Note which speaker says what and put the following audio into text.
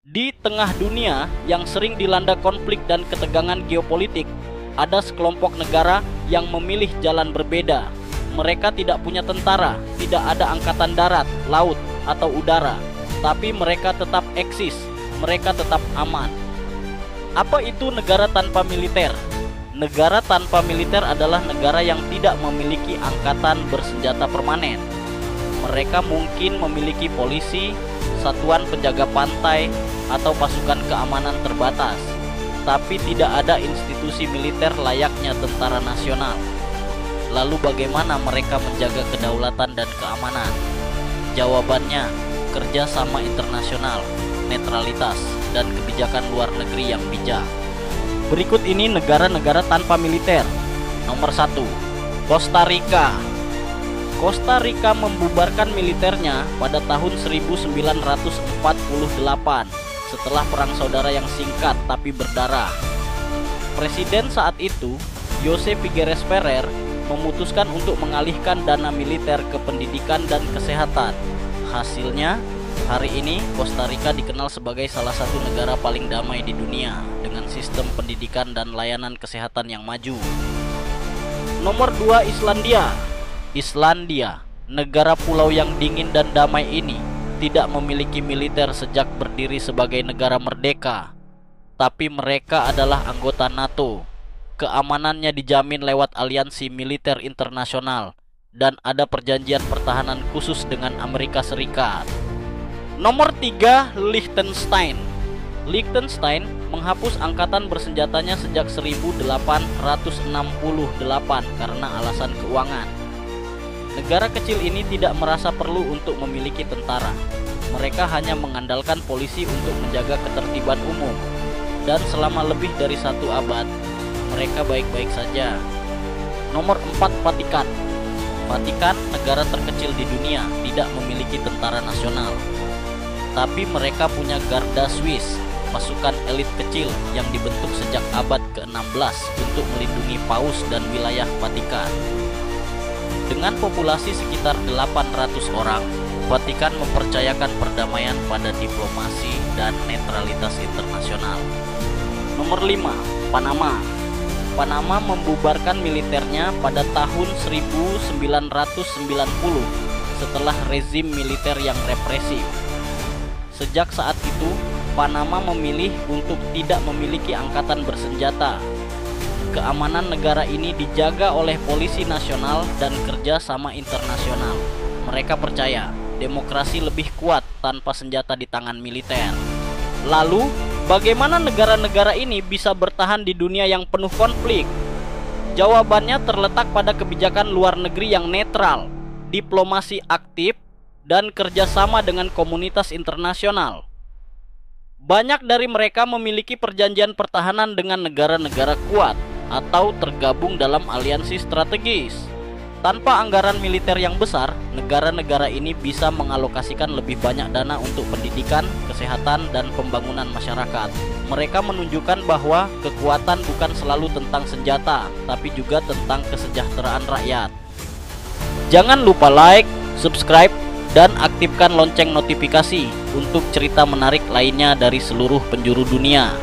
Speaker 1: Di tengah dunia yang sering dilanda konflik dan ketegangan geopolitik, ada sekelompok negara yang memilih jalan berbeda. Mereka tidak punya tentara, tidak ada angkatan darat, laut, atau udara, tapi mereka tetap eksis, mereka tetap aman. Apa itu negara tanpa militer? Negara tanpa militer adalah negara yang tidak memiliki angkatan bersenjata permanen. Mereka mungkin memiliki polisi, satuan penjaga pantai, atau pasukan keamanan terbatas, tapi tidak ada institusi militer layaknya tentara nasional. Lalu bagaimana mereka menjaga kedaulatan dan keamanan? Jawabannya, kerjasama internasional, netralitas, dan kebijakan luar negeri yang bijak. Berikut ini negara-negara tanpa militer. Nomor 1, Costa Rica. Costa Rica membubarkan militernya pada tahun 1948 setelah perang saudara yang singkat tapi berdarah. Presiden saat itu, José Figueres Ferrer, memutuskan untuk mengalihkan dana militer ke pendidikan dan kesehatan. Hasilnya, hari ini Costa Rica dikenal sebagai salah satu negara paling damai di dunia dengan sistem pendidikan dan layanan kesehatan yang maju. Nomor 2, Islandia. Islandia, negara pulau yang dingin dan damai ini, tidak memiliki militer sejak berdiri sebagai negara merdeka. Tapi mereka adalah anggota NATO. Keamanannya dijamin lewat aliansi militer internasional, dan ada perjanjian pertahanan khusus dengan Amerika Serikat. Nomor 3, Liechtenstein. Liechtenstein menghapus angkatan bersenjatanya sejak 1868 karena alasan keuangan. Negara kecil ini tidak merasa perlu untuk memiliki tentara. Mereka hanya mengandalkan polisi untuk menjaga ketertiban umum. Dan selama lebih dari 1 abad, mereka baik-baik saja. Nomor 4, Vatikan. Vatikan, negara terkecil di dunia, tidak memiliki tentara nasional. Tapi mereka punya Garda Swiss, pasukan elit kecil yang dibentuk sejak abad ke-16 untuk melindungi paus dan wilayah Vatikan. Dengan populasi sekitar 800 orang, Vatikan mempercayakan perdamaian pada diplomasi dan netralitas internasional. Nomor 5, Panama. Panama membubarkan militernya pada tahun 1990 setelah rezim militer yang represif. Sejak saat itu, Panama memilih untuk tidak memiliki angkatan bersenjata. Keamanan negara ini dijaga oleh polisi nasional dan kerjasama internasional. Mereka percaya demokrasi lebih kuat tanpa senjata di tangan militer. Lalu, bagaimana negara-negara ini bisa bertahan di dunia yang penuh konflik? Jawabannya terletak pada kebijakan luar negeri yang netral, diplomasi aktif, dan kerjasama dengan komunitas internasional. Banyak dari mereka memiliki perjanjian pertahanan dengan negara-negara kuat atau tergabung dalam aliansi strategis. Tanpa anggaran militer yang besar, negara-negara ini bisa mengalokasikan lebih banyak dana untuk pendidikan, kesehatan, dan pembangunan masyarakat. Mereka menunjukkan bahwa kekuatan bukan selalu tentang senjata, tapi juga tentang kesejahteraan rakyat. Jangan lupa like, subscribe, dan aktifkan lonceng notifikasi untuk cerita menarik lainnya dari seluruh penjuru dunia.